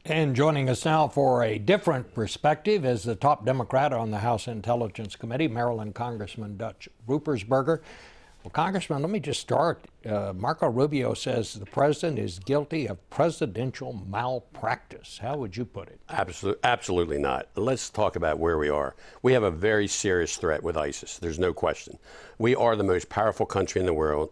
And joining us now for a different perspective is the top Democrat on the House Intelligence Committee, Maryland Congressman Dutch Ruppersberger. Well, Congressman, let me just start. Marco Rubio says the president is guilty of presidential malpractice. How would you put it? Absolutely not. Let's talk about where we are. We have a very serious threat with ISIS. There's no question. We are the most powerful country in the world,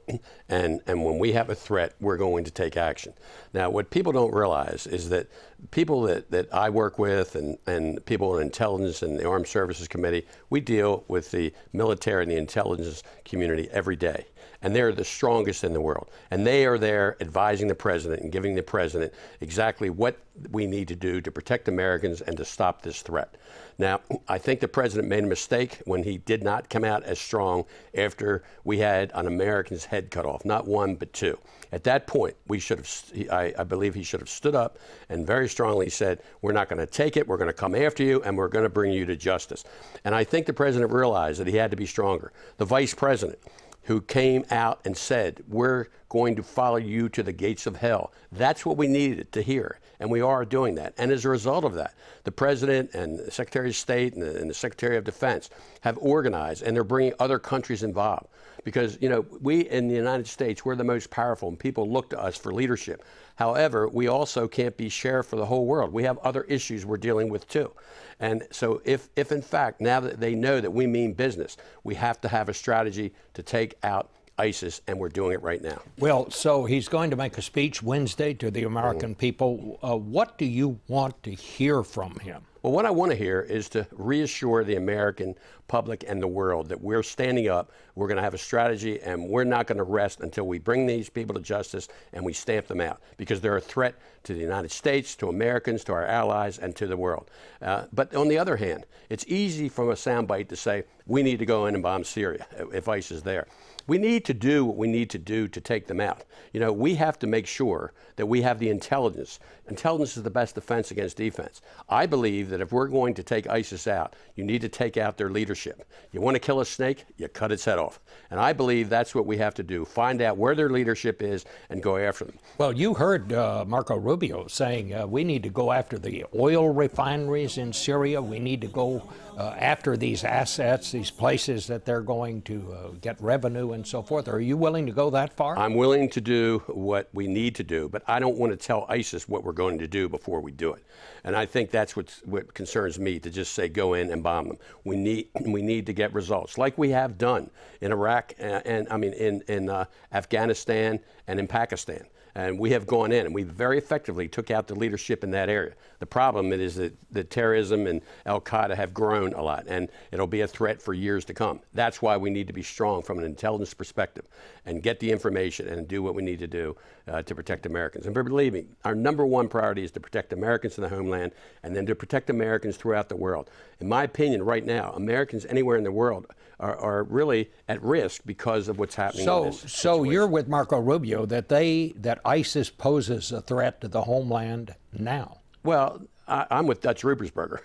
and when we have a threat, we're going to take action. Now, what people don't realize is that people that I work with and people in intelligence and the Armed Services Committee, we deal with the military and the intelligence community every day. And they're the strongest in the world. And they are there advising the president and giving the president exactly what we need to do to protect Americans and to stop this threat. Now, I think the president made a mistake when he did not come out as strong after we had an American's head cut off, not one, but two. At that point, we should have, I believe he should have stood up and very strongly said, we're not going to take it, we're going to come after you, and we're going to bring you to justice. And I think the president realized that he had to be stronger. The vice president, who came out and said, we're going to follow you to the gates of hell. That's what we needed to hear, and we are doing that. And as a result of that, the president and the Secretary of State and the Secretary of Defense have organized, and they're bringing other countries involved. Because, you know, we in the United States, we're the most powerful, and people look to us for leadership. However, we also can't be sheriff for the whole world. We have other issues we're dealing with, too. And so if in fact, now that they know that we mean business, we have to have a strategy to take out ISIS, and we're doing it right now. Well, so he's going to make a speech Wednesday to the American people. What do you want to hear from him? Well, what I want to hear is to reassure the American public and the world that we're standing up, we're going to have a strategy, and we're not going to rest until we bring these people to justice and we stamp them out, because they're a threat to the United States, to Americans, to our allies, and to the world. But on the other hand, it's easy from a soundbite to say we need to go in and bomb Syria if ISIS is there. We need to do what we need to do to take them out. You know, we have to make sure that we have the intelligence. Intelligence is the best defense against defense. I believe that if we're going to take ISIS out, you need to take out their leadership. You want to kill a snake, you cut its head off. And I believe that's what we have to do, find out where their leadership is and go after them. Well, you heard Marco Rubio saying we need to go after the oil refineries in Syria. We need to go after these assets, these places that they're going to get revenue and so forth. Are you willing to go that far? I'm willing to do what we need to do, but I don't want to tell ISIS what we're going to do before we do it. And I think that's what concerns me, to just say go in and bomb them. We need to get results, like we have done in Iraq in Afghanistan and in Pakistan. And we have gone in, and we very effectively took out the leadership in that area. The problem is that the terrorism and Al-Qaeda have grown a lot, and it'll be a threat for years to come. That's why we need to be strong from an intelligence perspective and get the information and do what we need to do to protect Americans. And believe me, our number one priority is to protect Americans in the homeland and then to protect Americans throughout the world. In my opinion, right now, Americans anywhere in the world are really at risk because of what's happening in this situation. So you're with Marco Rubio that ISIS poses a threat to the homeland now? Well, I'm with Dutch Ruppersberger,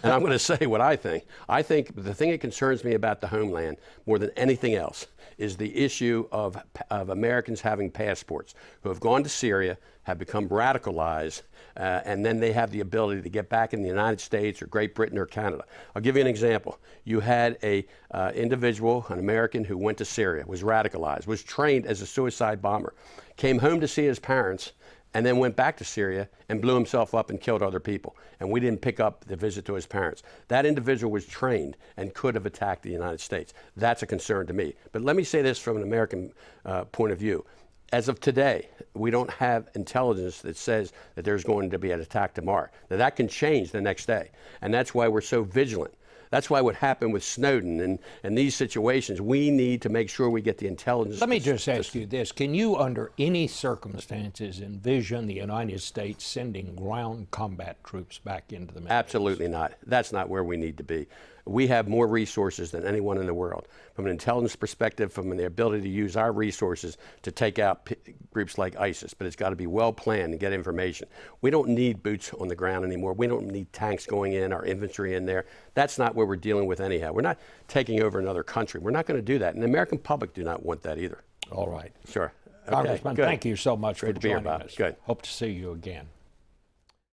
and I'm going to say what I think. I think the thing that concerns me about the homeland more than anything else is the issue of Americans having passports who have gone to Syria, have become radicalized, and then they have the ability to get back in the United States or Great Britain or Canada. I'll give you an example. You had a individual, an American, who went to Syria, was radicalized, was trained as a suicide bomber, came home to see his parents, and then went back to Syria and blew himself up and killed other people. And we didn't pick up the visit to his parents. That individual was trained and could have attacked the United States. That's a concern to me. But let me say this from an American point of view. As of today, we don't have intelligence that says that there's going to be an attack tomorrow. Now, that can change the next day, and that's why we're so vigilant. That's why what happened with Snowden and these situations, we need to make sure we get the intelligence. Let me just ask you this. Can you, under any circumstances, envision the United States sending ground combat troops back into the Middle East? Absolutely not. That's not where we need to be. We have more resources than anyone in the world. From an intelligence perspective, from the ability to use our resources to take out groups like ISIS, but it's got to be well planned and get information. We don't need boots on the ground anymore. We don't need tanks going in, our infantry in there. That's not what we're dealing with anyhow. We're not taking over another country. We're not going to do that. And the American public do not want that either. All right. Sure. Congressman, okay, thank you so much Great for to be here, joining Bob. us. Good. Hope to see you again.